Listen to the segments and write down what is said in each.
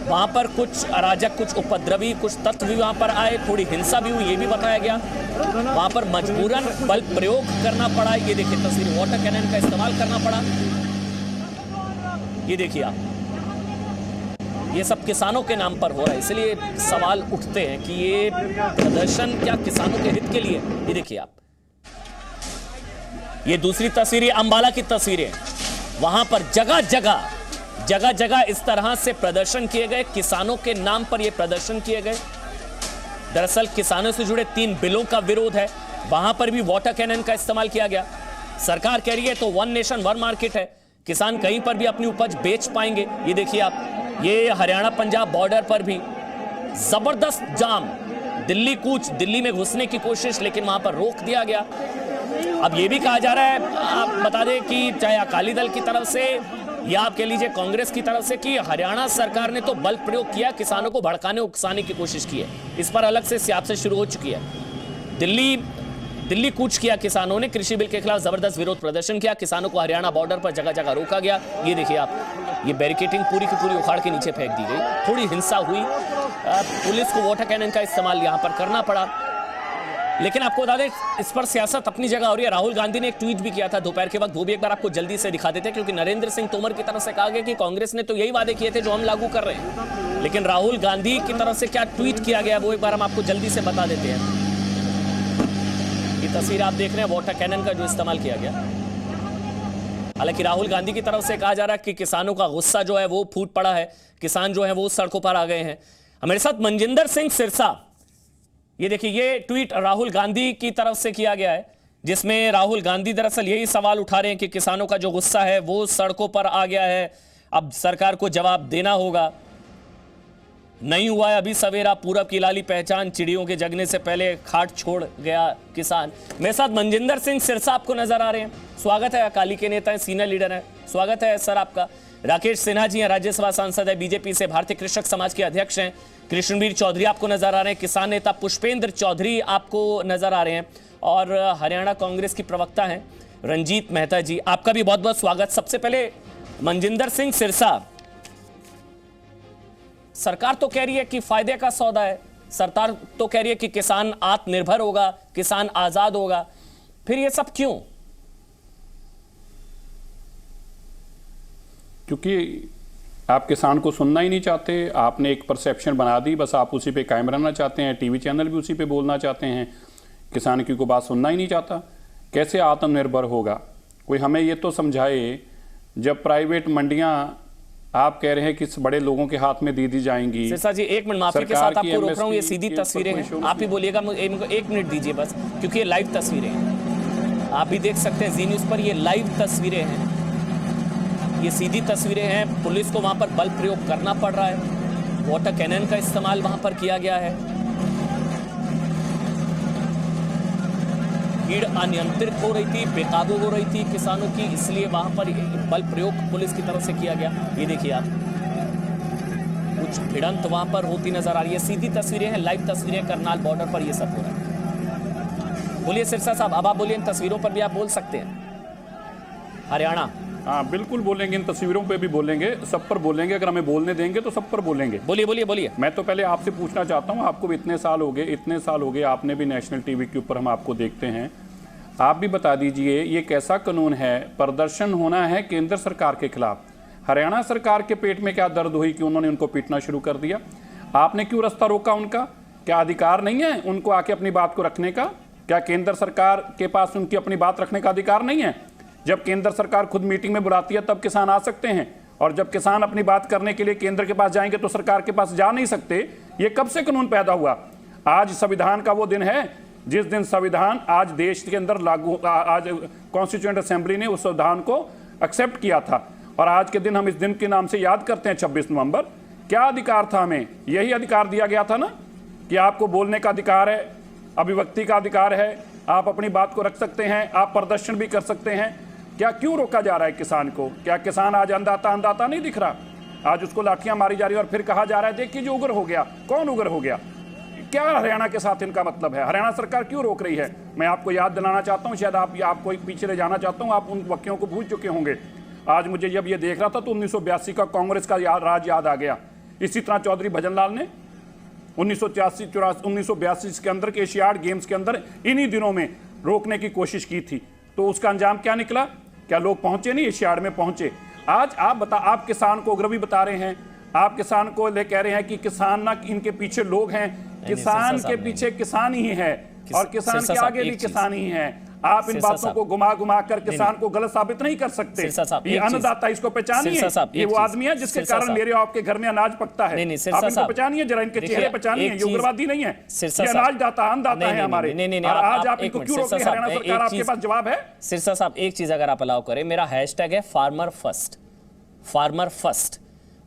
वहां पर कुछ अराजक, कुछ उपद्रवी, कुछ तत्व भी वहां पर आए, थोड़ी हिंसा भी हुई, ये भी बताया गया। वहां पर मजबूरन बल प्रयोग करना पड़ा। ये देखिए तस्वीर, वाटर कैनन का इस्तेमाल करना पड़ा। ये देखिए आप, ये सब किसानों के नाम पर हो रहा है, इसलिए सवाल उठते हैं कि ये प्रदर्शन क्या किसानों के हित के लिए। ये देखिए आप, ये दूसरी तस्वीरें अंबाला की तस्वीरें, वहां पर जगह जगह इस तरह से प्रदर्शन किए गए, किसानों के नाम पर यह प्रदर्शन किए गए। दरअसल किसानों से जुड़े 3 बिलों का विरोध है, वहां पर भी वाटर कैनन का इस्तेमाल किया गया। सरकार कह रही है तो वन नेशन वन मार्केट है, किसान कहीं पर भी अपनी उपज बेच पाएंगे। ये देखिए आप, ये हरियाणा पंजाब बॉर्डर पर भी जबरदस्त जाम, दिल्ली कूच, दिल्ली में घुसने की कोशिश, लेकिन वहां पर रोक दिया गया। अब यह भी कहा जा रहा है, आप बता दें कि चाहे अकाली दल की तरफ से या आप कह लीजिए कांग्रेस की तरफ से, कि हरियाणा सरकार ने तो बल प्रयोग किया, किसानों को भड़काने उकसाने की कोशिश की है। इस पर अलग से सियासत शुरू हो चुकी है। दिल्ली कूच किया किसानों ने, कृषि बिल के खिलाफ जबरदस्त विरोध प्रदर्शन किया, किसानों को हरियाणा बॉर्डर पर जगह जगह रोका गया। ये देखिए आप, ये बैरिकेडिंग पूरी की पूरी उखाड़ के नीचे फेंक दी गई, थोड़ी हिंसा हुई, पुलिस को वाटर कैनन का इस्तेमाल यहां पर करना पड़ा। लेकिन आपको बता दें, इस पर सियासत अपनी जगह हो रही है। राहुल गांधी ने एक ट्वीट भी किया था दोपहर के वक्त, वो भी एक बार आपको जल्दी से दिखा देते हैं, क्योंकि नरेंद्र सिंह तोमर की तरफ से कहा गया कि कांग्रेस ने तो यही वादे किए थे जो हम लागू कर रहे हैं, लेकिन राहुल गांधी की तरफ से क्या ट्वीट किया गया वो एक बार हम आपको जल्दी से बता देते हैं। ये तस्वीर आप देख रहे हैं वाटर कैनन का जो इस्तेमाल किया गया। हालांकि राहुल गांधी की तरफ से कहा जा रहा है कि किसानों का गुस्सा जो है वो फूट पड़ा है, किसान जो है वो सड़कों पर आ गए हैं। हमारे साथ मनजिंदर सिंह सिरसा, ये देखिए, ये ट्वीट राहुल गांधी की तरफ से किया गया है, जिसमें राहुल गांधी दरअसल यही सवाल उठा रहे हैं कि किसानों का जो गुस्सा है वो सड़कों पर आ गया है, अब सरकार को जवाब देना होगा। नहीं हुआ है अभी सवेरा, पूरब की लाली पहचान, चिड़ियों के जगने से पहले खाट छोड़ गया किसान। मेरे साथ मनजिंदर सिंह सिरसा आपको नजर आ रहे हैं, स्वागत है। अकाली के नेता हैं, सीनियर लीडर हैं, स्वागत है सर आपका। राकेश सिन्हा जी हैं, राज्यसभा सांसद है बीजेपी से, भारतीय कृषक समाज के अध्यक्ष हैं। कृष्णवीर चौधरी आपको नजर आ रहे हैं, किसान नेता पुष्पेंद्र चौधरी आपको नजर आ रहे हैं, और हरियाणा कांग्रेस की प्रवक्ता हैं रंजीत मेहता जी, आपका भी बहुत बहुत स्वागत। सबसे पहले मनजिंदर सिंह सिरसा, सरकार तो कह रही है कि फायदे का सौदा है, सरकार तो कह रही है कि किसान आत्मनिर्भर होगा, किसान आजाद होगा, फिर ये सब क्यों? क्योंकि आप किसान को सुनना ही नहीं चाहते, आपने एक परसेप्शन बना दी, बस आप उसी पे कायम रहना चाहते हैं, टीवी चैनल भी उसी पे बोलना चाहते हैं, किसान की कोई बात सुनना ही नहीं चाहता। कैसे आत्मनिर्भर होगा कोई? हमें ये तो समझाए, जब प्राइवेट मंडियां आप कह रहे हैं कि बड़े लोगों के हाथ में दी जाएंगी। सिरसा जी एक मिनट माफी के साथ आपको रोक रहा हूं, ये सीधी तस्वीरें हैं, आप ही बोलिएगा, मुझे 1 मिनट दीजिए बस, क्योंकि ये लाइव तस्वीरें हैं, आप भी देख सकते हैं जी न्यूज़ पर, ये लाइव तस्वीरें हैं, ये सीधी तस्वीरें हैं। पुलिस को वहां पर बल प्रयोग करना पड़ रहा है, वाटर कैनन का इस्तेमाल वहां पर किया गया है, भीड़ अनियंत्रित हो रही थी, बेकाबू हो रही थी किसानों की, इसलिए वहां पर बल प्रयोग पुलिस की तरफ से किया गया। ये देखिए आप, कुछ भिड़ंत वहां पर होती नजर आ रही है, सीधी तस्वीरें हैं, लाइव तस्वीरें, करनाल बॉर्डर पर ये सब हो रहा है। बोलिए सिरसा साहब, अब आप बोलिए, इन तस्वीरों पर भी आप बोल सकते हैं। हरियाणा, हाँ बिल्कुल बोलेंगे, इन तस्वीरों पे भी बोलेंगे, सब पर बोलेंगे, अगर हमें बोलने देंगे तो सब पर बोलेंगे। बोलिए बोलिए बोलिए। मैं तो पहले आपसे पूछना चाहता हूँ, आपको भी इतने साल हो गए, आपने भी नेशनल टीवी के ऊपर हम आपको देखते हैं, आप भी बता दीजिए ये कैसा कानून है? प्रदर्शन होना है केंद्र सरकार के खिलाफ, हरियाणा सरकार के पेट में क्या दर्द हुई कि उन्होंने उनको पीटना शुरू कर दिया? आपने क्यों रास्ता रोका उनका? क्या अधिकार नहीं है उनको आके अपनी बात को रखने का? क्या केंद्र सरकार के पास उनकी अपनी बात रखने का अधिकार नहीं है? जब केंद्र सरकार खुद मीटिंग में बुलाती है तब किसान आ सकते हैं, और जब किसान अपनी बात करने के लिए केंद्र के पास जाएंगे तो सरकार के पास जा नहीं सकते। ये कब से कानून पैदा हुआ? आज संविधान का वो दिन है जिस दिन संविधान आज देश के अंदर लागू, आज कॉन्स्टिट्यूएंट असेंबली ने उस संविधान को एक्सेप्ट किया था, और आज के दिन हम इस दिन के नाम से याद करते हैं 26 नवंबर। क्या अधिकार था हमें? यही अधिकार दिया गया था ना कि आपको बोलने का अधिकार है, अभिव्यक्ति का अधिकार है, आप अपनी बात को रख सकते हैं, आप प्रदर्शन भी कर सकते हैं। क्या क्यों रोका जा रहा है किसान को? क्या किसान आज अंधाता नहीं दिख रहा? आज उसको लाठियां मारी जा रही है और फिर कहा जा रहा है देखिए जो उग्र हो गया। कौन उग्र हो गया? क्या हरियाणा के साथ इनका मतलब है? हरियाणा सरकार क्यों रोक रही है? मैं आपको याद दिलाना चाहता हूं, शायद आपको पीछे ले जाना चाहता हूं, आप उन वाक्यों को भूल चुके होंगे। आज मुझे जब ये देख रहा था तो 1982 का कांग्रेस का राज याद आ गया इसी तरह चौधरी भजनलाल ने 1982 के अंदर के एशियाड गेम्स के अंदर इन्हीं दिनों में रोकने की कोशिश की थी, तो उसका अंजाम क्या निकला? क्या लोग पहुंचे नहीं? एशियाड में पहुंचे। आज आप किसान को उग्रवी बता रहे हैं, आप किसान को ले कह रहे हैं कि किसान ना, इनके पीछे लोग हैं, किसान के पीछे किसान ही है और किसान के आगे भी किसान ही है। आप इन बातों को घुमा घुमा कर किसान को गलत साबित नहीं कर सकते। ये अन्नदाता, इसको पहचानिए, ये वो आदमी है जिसके कारण मेरे आपके घर में अनाज पकता है। आप इनको पहचानिए, जरा इनके चेहरे पहचानिए, ये उग्रवादी नहीं है, ये अनाजदाता, अन्नदाता है हमारे। और आज आप इनको क्यों रोक रहे हैं? हरियाणा सरकार, आपके पास जवाब है? सिरसा साहब, एक चीज अगर आप अलाउ करें, मेरा हैशटैग है फार्मर फर्स्ट, फार्मर फर्स्ट।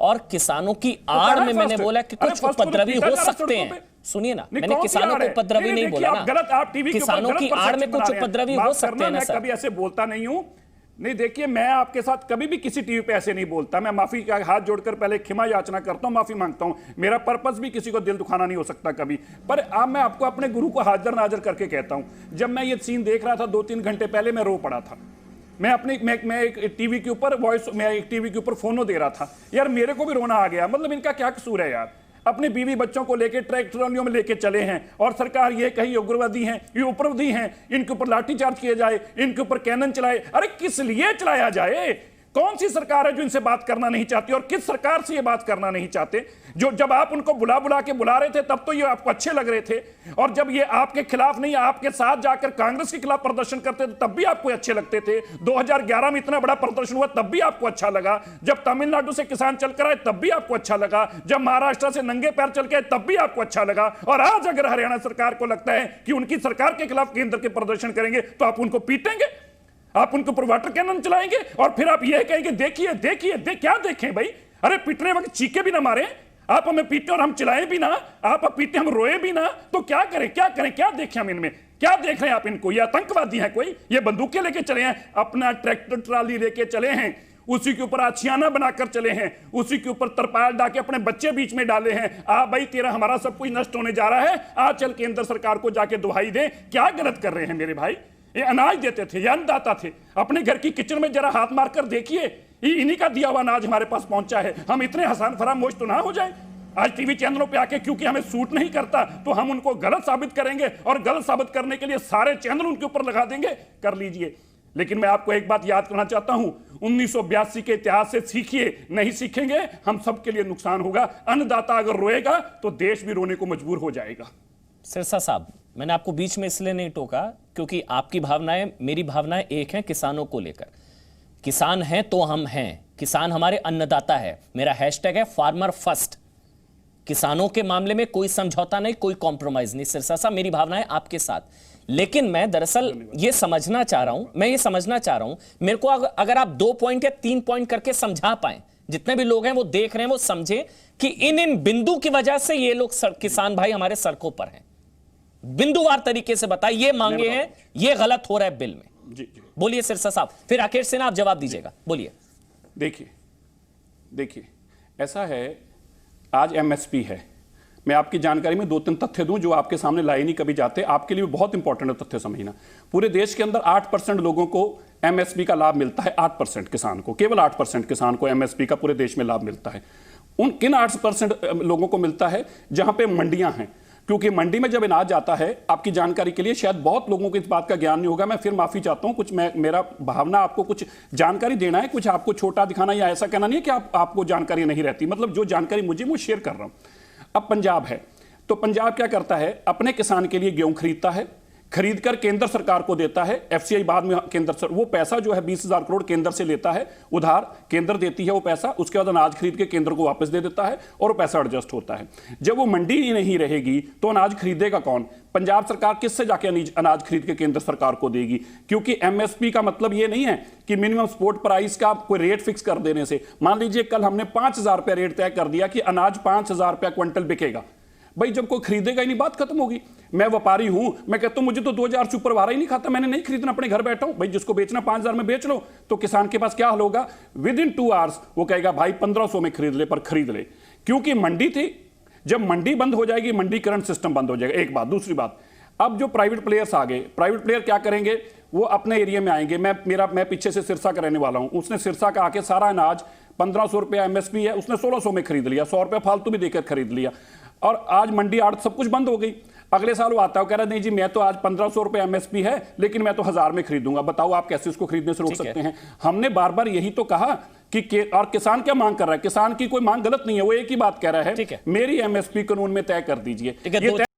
और किसानों की आड़ में मैंने बोला कि कुछ उपद्रवी हो सकते हैं। सुनिए ना, मैंने किसानों को उपद्रवी नहीं बोला ना, गलत, आप टीवी किसानों की आड़ में कुछ उपद्रवी हो सकते हैं ना सर। मैं कभी ऐसे बोलता नहीं हूं। नहीं, देखिए, मैं आपके साथ कभी भी किसी टीवी पे ऐसे नहीं बोलता। मैं माफी का हाथ जोड़कर पहले क्षमा याचना करता हूं, माफी मांगता हूं। मेरा पर्पस भी किसी को दिल दुखाना नहीं हो सकता कभी। पर अब मैं आपको अपने गुरु को हाजिर नाजिर करके कहता हूं, जब मैं ये सीन देख रहा था 2-3 घंटे पहले, मैं रो पड़ा था। मैं एक टीवी के ऊपर मैं एक टीवी के ऊपर फोनो दे रहा था। यार मेरे को भी रोना आ गया। मतलब इनका क्या कसूर है यार? अपने बीवी बच्चों को लेके ट्रैक्टरों में लेके चले हैं और सरकार ये कही उग्रवादी हैं, ये उपद्रवी हैं, इनके ऊपर लाठीचार्ज किया जाए, इनके ऊपर कैनन चलाए। अरे किस लिए चलाया जाए? कौन सी सरकार है जो इनसे बात करना नहीं चाहती? और किस सरकार से ये बात करना नहीं चाहते? जो जब आप उनको बुला रहे थे तब तो ये आपको अच्छे लग रहे थे, और जब ये आपके खिलाफ नहीं, आपके साथ जाकर कांग्रेस के खिलाफ प्रदर्शन करते थे तब भी आपको अच्छे लगते थे। 2011 में इतना बड़ा प्रदर्शन हुआ तब भी आपको अच्छा लगा। जब तमिलनाडु से किसान चलकर आए तब भी आपको अच्छा लगा। जब महाराष्ट्र से नंगे पैर चल के आए तब भी आपको अच्छा लगा। और आज अगर हरियाणा सरकार को लगता है कि उनकी सरकार के खिलाफ केंद्र के प्रदर्शन करेंगे तो आप उनको पीटेंगे, आप उनके ऊपर वाटर कैनन चलाएंगे और फिर आप यह कहेंगे देखिए देखिए क्या देखें भाई? अरे पीटने वक्त चीखे भी ना मारे, आप हमें पीटे और हम चिल्लाएं भी ना, आप पीटे हम रोए भी ना, तो क्या करें क्या देखें हम इनमें? क्या देख रहे हैं आप इनको? ये आतंकवादी हैं कोई? ये बंदूकें लेके चले हैं, अपना ट्रैक्टर ट्राली लेके चले हैं, उसी के ऊपर आशियाना बनाकर चले हैं, उसी के ऊपर तरपाल डाके अपने बच्चे बीच में डाले हैं। आ भाई तेरा हमारा सब कुछ नष्ट होने जा रहा है, आ चल केंद्र सरकार को जाके दुहाई दे। क्या गलत कर रहे हैं मेरे भाई? ये अनाज देते थे, ये अन्नदाता थे। अपने घर की किचन में जरा हाथ मारकर देखिए, इन्हीं का दिया हुआ अनाज हमारे पास पहुंचा है। हम इतने हसान फरामोश तो ना हो जाए आज टीवी चैनलों पे आके, क्योंकि हमें सूट नहीं करता तो हम उनको गलत साबित करेंगे और गलत साबित करने के लिए सारे चैनल उनके ऊपर लगा देंगे। कर लीजिए, लेकिन मैं आपको एक बात याद करना चाहता हूं, 1982 के इतिहास से सीखिए। नहीं सीखेंगे हम सबके लिए नुकसान होगा। अन्नदाता अगर रोएगा तो देश भी रोने को मजबूर हो जाएगा। सिरसा साहब, मैंने आपको बीच में इसलिए नहीं टोका क्योंकि आपकी भावनाएं मेरी भावनाएं एक हैं किसानों को लेकर। किसान हैं तो हम हैं, किसान हमारे अन्नदाता है। मेरा हैशटैग है फार्मर फर्स्ट। किसानों के मामले में कोई समझौता नहीं, कोई कॉम्प्रोमाइज नहीं। सिरसा साहब, मेरी भावनाएं आपके साथ, लेकिन मैं दरअसल ये समझना चाह रहा हूं, मेरे को अगर आप 2 पॉइंट या 3 पॉइंट करके समझा पाए, जितने भी लोग हैं वो देख रहे हैं वो समझे कि इन बिंदु की वजह से ये लोग किसान भाई हमारे सड़कों पर हैं। बिंदुवार तरीके से बताइए, ये मांगे हैं, ये गलत हो रहा है बिल में। जी। बोलिए सिरसा साहब, फिर राकेश सिन्हा आप जवाब दीजिएगा। बोलिए। देखिए ऐसा है, आज एमएसपी है। मैं आपकी जानकारी में 2-3 तथ्य दूं जो आपके सामने लाए नहीं कभी जाते, आपके लिए बहुत इंपॉर्टेंट है तथ्य समझना। पूरे देश के अंदर 8% लोगों को एमएसपी का लाभ मिलता है। 8% किसान को, केवल 8% किसान को एमएसपी का पूरे देश में लाभ मिलता है। उन किन 8% लोगों को मिलता है? जहां पे मंडियां हैं, क्योंकि मंडी में जब अनाज आता है, आपकी जानकारी के लिए, शायद बहुत लोगों को इस बात का ज्ञान नहीं होगा, मैं फिर माफी चाहता हूं, कुछ मेरा भावना आपको कुछ जानकारी देना है, कुछ आपको छोटा दिखाना या ऐसा कहना नहीं है कि आपको जानकारी नहीं रहती। मतलब जो जानकारी मुझे वो शेयर कर रहा हूं। अब पंजाब है, तो पंजाब क्या करता है? अपने किसान के लिए गेहूं खरीदता है, खरीदकर केंद्र सरकार को देता है। एफसीआई बाद में वो पैसा जो है 20,000 करोड़ केंद्र से लेता है उधार, केंद्र देती है वो पैसा, उसके बाद अनाज खरीद के केंद्र को वापस दे देता है और पैसा एडजस्ट होता है। जब वो मंडी ही नहीं रहेगी तो अनाज खरीदेगा कौन? पंजाब सरकार किससे जाके अनाज खरीद के केंद्र सरकार को देगी? क्योंकि एमएसपी का मतलब ये नहीं है कि मिनिमम सपोर्ट प्राइस का कोई रेट फिक्स कर देने से। मान लीजिए कल हमने 5,000 रुपया रेट तय कर दिया कि अनाज 5,000 रुपया क्विंटल बिकेगा। भाई जब कोई खरीदेगा ही नहीं, बात खत्म होगी। मैं व्यापारी हूं, मैं कहता हूं मुझे तो 2,000 से ऊपर वारा ही नहीं खाता, मैंने नहीं खरीदना, अपने घर बैठा हूं। भाई जिसको बेचना 5,000 में बेच लो। तो किसान के पास क्या हाल होगा? विद इन 2 आवर्स वो कहेगा भाई 1,500 में खरीद ले, पर खरीद ले, क्योंकि मंडी थी। जब मंडी बंद हो जाएगी, मंडीकरण सिस्टम बंद हो जाएगा। एक बात। दूसरी बात, अब जो प्राइवेट प्लेयर्स आ गए, प्राइवेट प्लेयर क्या करेंगे, वो अपने एरिया में आएंगे। मैं पीछे से सिरसा का रहने वाला हूं, उसने सिरसा का आके सारा अनाज 1500 रुपया एमएसपी है, उसने 1600 में खरीद लिया, 100 रुपया फालतू भी देकर खरीद लिया, और आज मंडी आड़त सब कुछ बंद हो गई। अगले साल वो आता है, कह रहा नहीं जी मैं तो आज 1500 रुपये एमएसपी है लेकिन मैं तो 1000 में खरीदूंगा। बताओ आप कैसे उसको खरीदने से रोक सकते हैं? हमने बार बार यही तो कहा कि और किसान क्या मांग कर रहा है? किसान की कोई मांग गलत नहीं है, वो एक ही बात कह रहा है, मेरी एमएसपी कानून में तय कर दीजिए।